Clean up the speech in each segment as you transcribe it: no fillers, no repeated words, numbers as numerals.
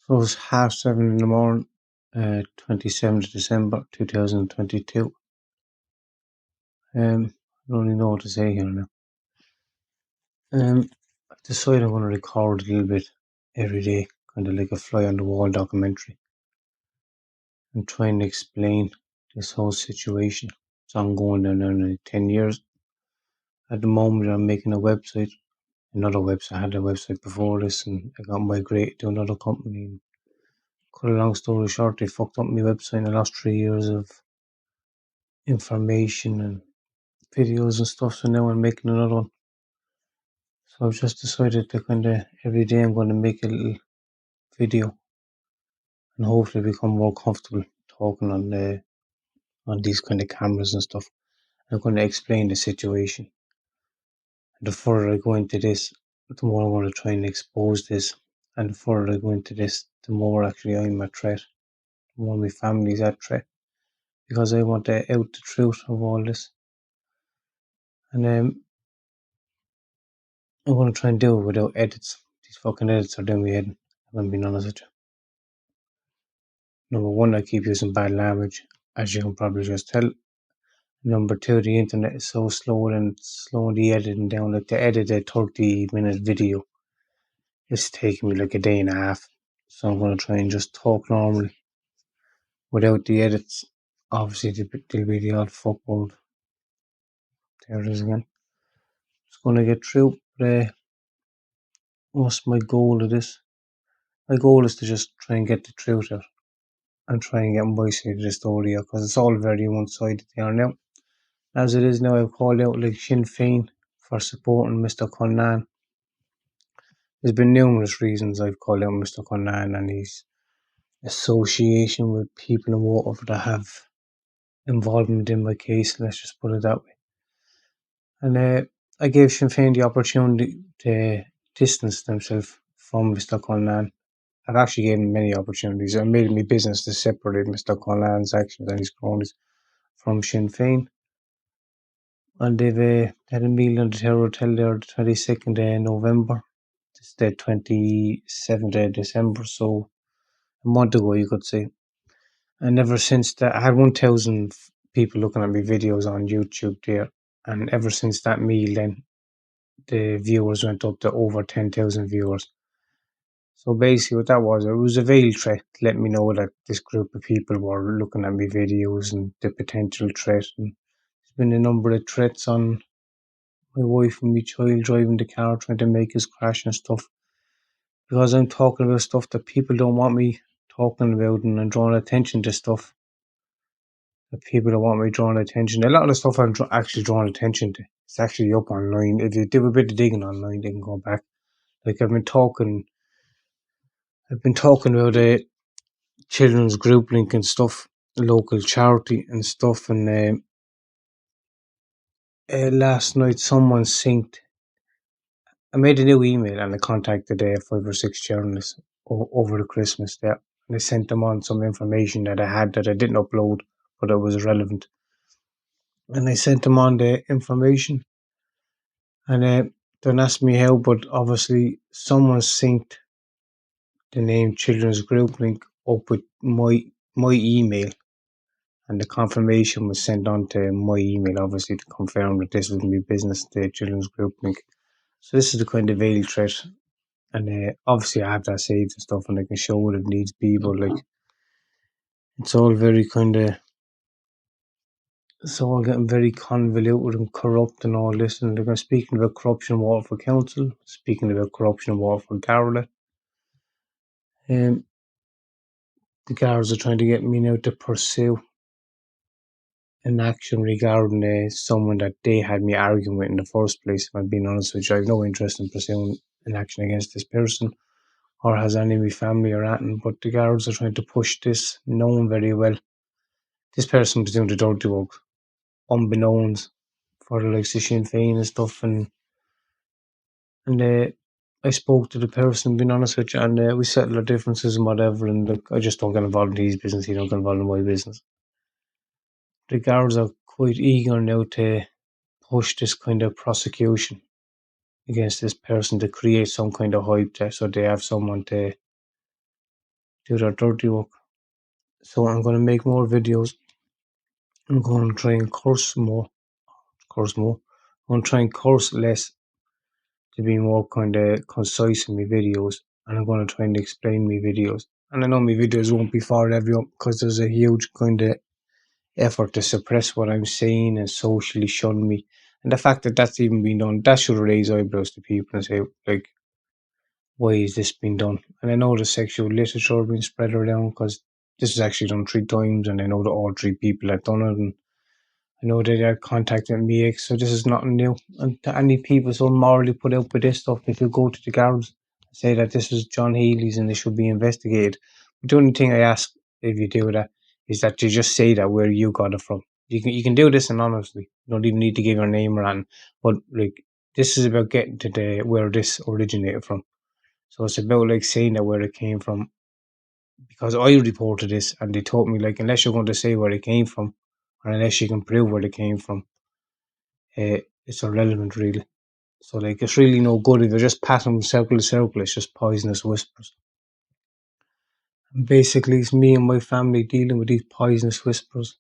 So it's 7:30 in the morning, 27th of December 2022. I don't really know what to say here now. I've decided I'm going to record a little bit every day, kind of like a fly on the wall documentary, and try and explain this whole situation. It's ongoing now nearly 10 years. At the moment, I'm making a website, another website. I had a website before this, and I got migrated to another company. And cut a long story short, they fucked up my website, and I lost 3 years of information and videos and stuff. So now I'm making another one. So I've just decided to kind of every day I'm going to make a little video and hopefully become more comfortable talking on these kind of cameras and stuff. I'm going to explain the situation. And the further I go into this, the more I'm going to try and expose this. And the further I go into this, the more actually I'm a threat. The more my family's at threat. Because I want to out the truth of all this. And I'm going to try and do it without edits. These fucking edits are doing me head. I'm being honest with you. Number one, I keep using bad language, as you can probably just tell. Number two, the internet is so slow and slowing the editing down. Like to edit a 30-minute video, it's taking me like a day and a half. So I'm going to try and just talk normally without the edits. Obviously, there'll be the odd fuckload. There it is again. Just going to get through. But what's my goal of this? My goal is to just try and get the truth out and try and get my side of the story out, because it's all very one-sided there now. As it is now, I've called out like Sinn Féin for supporting Mr. Connan. There's been numerous reasons I've called out Mr. Connan and his association with people in Waterford that have involvement in my case, let's just put it that way. And I gave Sinn Féin the opportunity to distance themselves from Mr. Connan. I've actually given him many opportunities. I made it my business to separate Mr. Conlan's actions and his cronies from Sinn Féin. And they've had a meal in the Tower Hotel there the 22nd of November. It's the 27th of December, so a month ago, you could say. And ever since that, I had 1,000 people looking at my videos on YouTube there. And ever since that meal, then the viewers went up to over 10,000 viewers. So basically, what that was, it was a veiled threat to let me know that this group of people were looking at my videos and the potential threat. And there's been a number of threats on my wife and my child driving the car, trying to make us crash and stuff. Because I'm talking about stuff that people don't want me talking about, and I'm drawing attention to stuff that people don't want me drawing attention to. A lot of the stuff I'm actually drawing attention to, it's actually up online. If you do a bit of digging online, they can go back. Like I've been talking about a children's group link and stuff, a local charity and stuff, and last night someone synced. I made a new email and I contacted 5 or 6 journalists over the Christmas there. And I sent them on some information that I had that I didn't upload, but it was relevant. And I sent them on the information. And don't ask me how, but obviously someone synced the name Children's Group Link up with my email. And the confirmation was sent on to my email, obviously, to confirm that this was my business, the Children's Group Link. So this is the kind of veiled threat. And obviously I have that saved and stuff, and I can show it if needs be, but like it's all very it's all getting very convoluted and corrupt and all this. And they're speaking about corruption in Waterford Council, speaking about corruption in Waterford GARDA. The guards are trying to get me now to pursue an action regarding someone that they had me arguing with in the first place. If I'm being honest with you, I have no interest in pursuing an action against this person or has any of my family or anything, but the guards are trying to push this, knowing very well this person was doing the dirty work, unbeknownst for the likes of Sinn Féin and stuff. And I spoke to the person, being honest with you, and we settled our differences and whatever. And like, I just don't get involved in his business. He don't get involved in my business. The guards are quite eager now to push this kind of prosecution against this person to create some kind of hype there, so they have someone to do their dirty work. So I'm going to make more videos. I'm going to try and curse more. I'm going to try and curse less to be more kind of concise in my videos, and I'm going to try and explain my videos. And I know my videos won't be for everyone because there's a huge kind of effort to suppress what I'm saying and socially shun me. And the fact that that's even been done, that should raise eyebrows to people and say, like, why is this being done? And I know the sexual literature being spread around because this is actually done 3 times, and I know that all 3 people have done it, and I know they had contact with me, so this is nothing new. And to any people so morally put out with this stuff, they could go to the guards and say that this is John Healy's and they should be investigated. But the only thing I ask if you do that is that you just say that where you got it from. You can do this anonymously. You don't even need to give your name or anything. But like, this is about getting to the where this originated from. So it's about like saying that where it came from, because I reported this and they told me, like, unless you're going to say where it came from, or unless you can prove where it came from, it's irrelevant really. So like, it's really no good if you're just passing from circle to circle. It's just poisonous whispers. And basically, it's me and my family dealing with these poisonous whispers.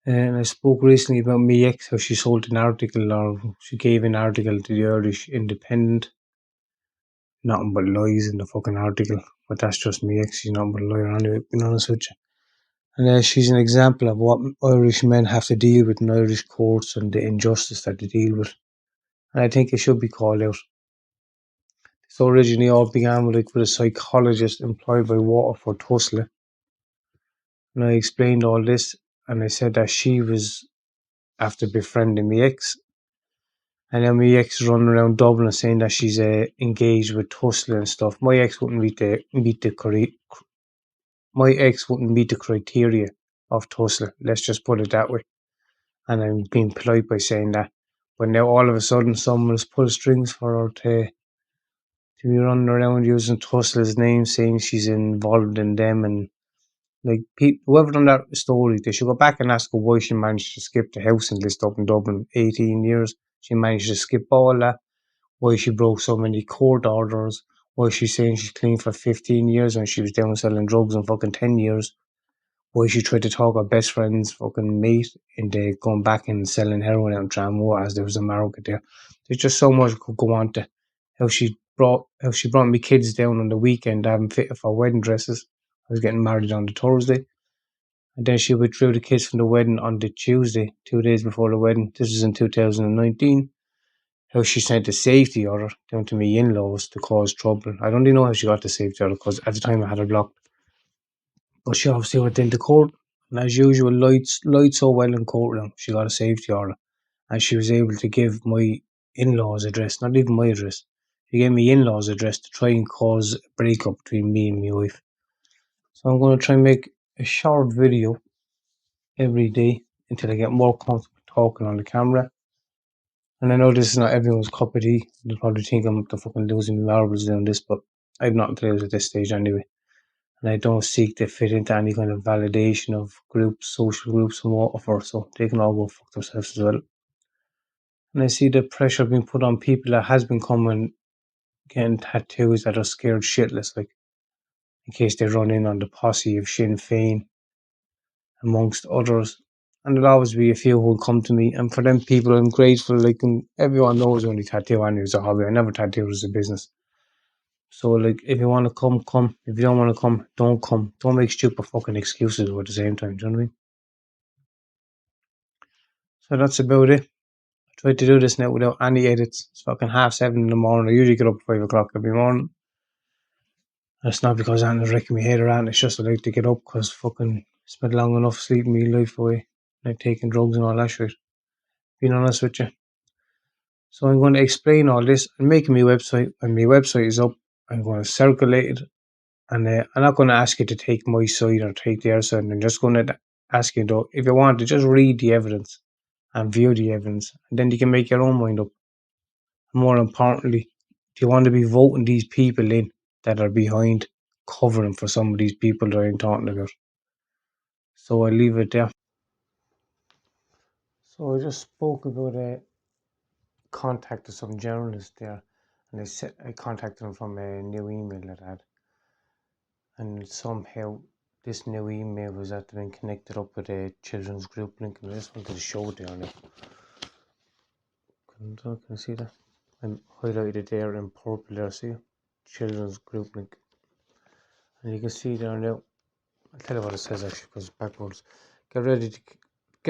And I spoke recently about my ex, how she sold an article, or she gave an article to the Irish Independent. Nothing but lies in the fucking article. But that's just my ex. She's nothing but a liar anyway, being honest with you. And she's an example of what Irish men have to deal with in Irish courts and the injustice that they deal with. And I think it should be called out. So originally all began with a psychologist employed by Waterford Tussle. And I explained all this, and I said that she was after befriending my ex. And then my ex running around Dublin saying that she's engaged with Tussle and stuff. My ex wouldn't meet the criteria of Tussle. Let's just put it that way. And I'm being polite by saying that. But now all of a sudden someone has pulled strings for her to be running around using Tussle's name, saying she's involved in them. And like, whoever done that story, they should go back and ask her why she managed to skip the housing list up in Dublin 18 years. She managed to skip all that. Why she broke so many court orders. Why she's saying she's clean for 15 years when she was down selling drugs in fucking 10 years. Why she tried to talk her best friend's fucking mate into going back and selling heroin out in Tramore as there was a market there. There's just so much could go on to how she brought me kids down on the weekend having fitted for wedding dresses. I was getting married on the Thursday. And then she withdrew the kids from the wedding on the Tuesday, 2 days before the wedding. This was in 2019. How she sent a safety order down to me in-laws to cause trouble. I don't even know how she got the safety order because at the time I had her blocked. But she obviously went into court, and as usual, lied so well in court now. She got a safety order, and she was able to give my in-laws' address, not even my address. She gave me in-laws' address to try and cause a breakup between me and my wife. So I'm going to try and make a short video every day until I get more comfortable talking on the camera. And I know this is not everyone's cup of tea. They'll probably think I'm up to fucking losing my marbles doing this, but I've nothing to lose at this stage anyway. And I don't seek to fit into any kind of validation of groups, social groups, and whatever, so they can all go fuck themselves as well. And I see the pressure being put on people that has been coming, getting tattoos that are scared shitless, like, in case they run in on the posse of Sinn Féin, amongst others. And there'll always be a few who'll come to me, and for them people I'm grateful. Like, and everyone knows only tattoo anyway is a hobby. I never tattoo as a business. So like, if you want to come, come. If you don't want to come, don't come. Don't make stupid fucking excuses at the same time, do you know what I mean? So that's about it. I tried to do this now without any edits. It's fucking 7:30 in the morning. I usually get up at 5 o'clock every morning. And it's not because I'm wrecking my head around. It's just I like to get up because fucking spent long enough sleeping my life away, like taking drugs and all that shit. Being honest with you. So I'm going to explain all this. I'm making my website. When my website is up, I'm going to circulate it. And I'm not going to ask you to take my side or take their side. I'm just going to ask you, though, if you want to just read the evidence and view the evidence, and then you can make your own mind up. More importantly, do you want to be voting these people in that are behind covering for some of these people that I'm talking about? So I'll leave it there. So I just spoke about contacted some journalists there, and I contacted them from a new email that I had. and somehow this new email was after being connected up with a children's group link, and I just wanted to show it there now. Can you see that? I'm highlighted there in purple there, see? Children's group link. And you can see there now, I'll tell you what it says actually because it's backwards. Get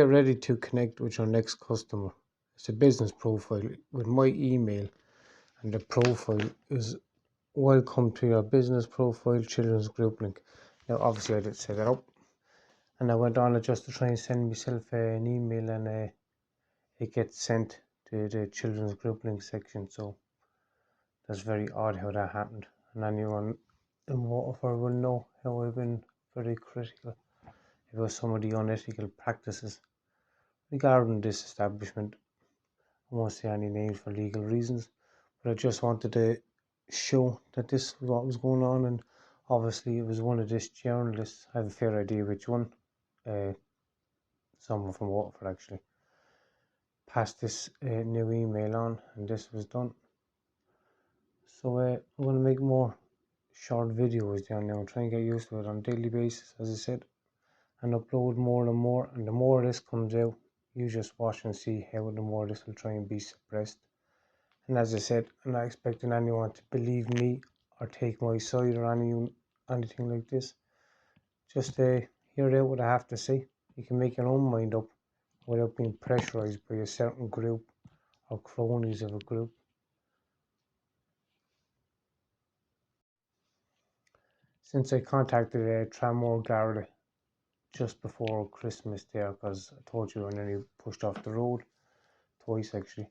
ready to connect with your next customer. It's a business profile with my email, and the profile is welcome to your business profile children's group link. Now obviously I did set that up, and I went on it just to try and send myself an email, and it gets sent to the children's group link section. So that's very odd how that happened, and anyone in Waterford will know how I've been very critical about some of the unethical practices regarding this establishment. I won't say any names for legal reasons, but I just wanted to show that this was what was going on, and obviously it was one of these journalists. I have a fair idea which one. Someone from Waterford actually passed this new email on, and this was done. So I'm going to make more short videos down now and try and get used to it on a daily basis, as I said, and upload more and more. And the more this comes out, you just watch and see how the more this will try and be suppressed. And as I said, I'm not expecting anyone to believe me or take my side or anything like this. Just hear out what I have to say. You can make your own mind up without being pressurized by a certain group or cronies of a group. Since I contacted Tramore GARDA just before Christmas there, because I told you I nearly pushed off the road twice actually,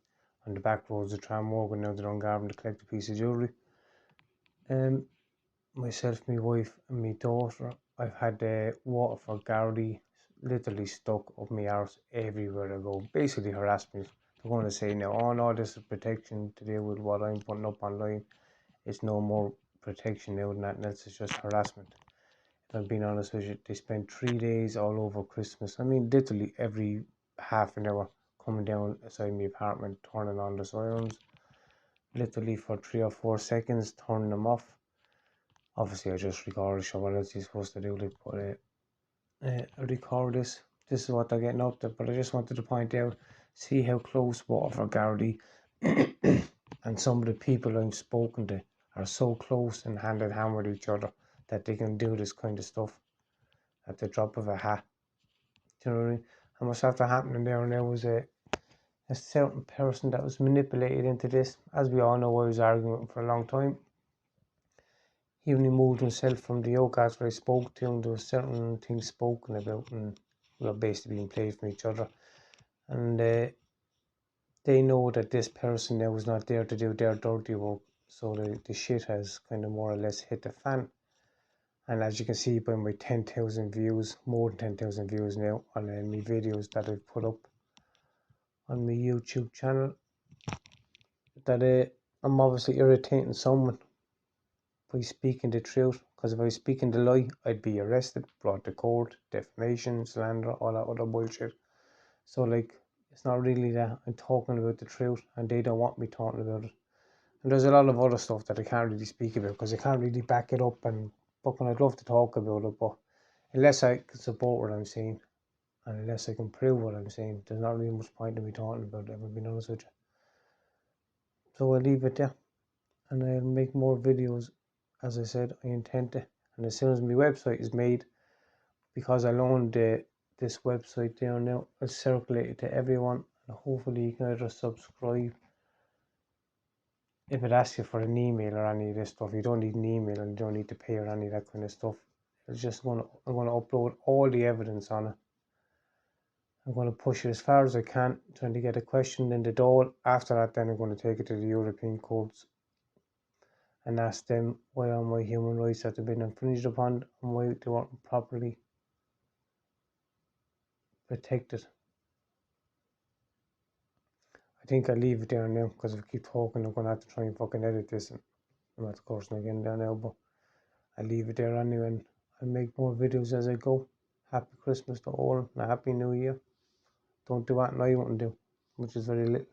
on the back roads of Tramore, going down to Dungarvan to collect a piece of jewellery. Myself, my wife and my daughter, I've had water for Gardaí literally stuck up my arse everywhere I go. Basically harassed me. They're going to say now, oh no, this is protection to deal with what I'm putting up online. It's no more protection now than that, and else it's just harassment. If I'm being honest with you, they spent 3 days all over Christmas. I mean, literally every half an hour coming down outside my apartment, turning on the sirens, literally for 3 or 4 seconds, turning them off. Obviously I just recorded, so what else are you supposed to do? Like, but I record this is what they're getting up to. But I just wanted to point out, see how close Waterford Gardaí and some of the people I've spoken to are so close and hand in hand with each other that they can do this kind of stuff at the drop of a hat. Do you know what I mean? And what's after happening there and there was a certain person that was manipulated into this. As we all know, I was arguing for a long time. He only moved himself from the yoke after I spoke to him. There were certain things spoken about, and we were basically being played from each other. And they know that this person now was not there to do their dirty work, so the shit has kind of more or less hit the fan. And as you can see by my 10,000 views, more than 10,000 views now on my videos that I've put up on my YouTube channel, that I'm obviously irritating someone by speaking the truth. Because if I was speaking the lie, I'd be arrested, brought to court, defamation, slander, all that other bullshit. So like, it's not really that I'm talking about the truth, and they don't want me talking about it. And there's a lot of other stuff that I can't really speak about because I can't really back it up, and fucking I'd love to talk about it, but unless I can support what I'm saying and unless I can prove what I'm saying, there's not really much point in me talking about it, if I'm being honest with you. So I'll leave it there, and I'll make more videos. As I said, I intend to, and as soon as my website is made, because I own this website there now, I'll circulate it to everyone, and hopefully you can either subscribe. If it asks you for an email or any of this stuff, you don't need an email and you don't need to pay or any of that kind of stuff. I'm going to upload all the evidence on it. I'm going to push it as far as I can, trying to get a question in the door. After that, then I'm going to take it to the European courts and ask them why all my human rights have been infringed upon and why they weren't properly protected. I think I'll leave it there now, because if I keep talking, I'm going to have to try and fucking edit this, and I'm at the course again there now, but I'll leave it there anyway, and I'll make more videos as I go. Happy Christmas to all, and a Happy New Year. Don't do what I want to do, which is very little.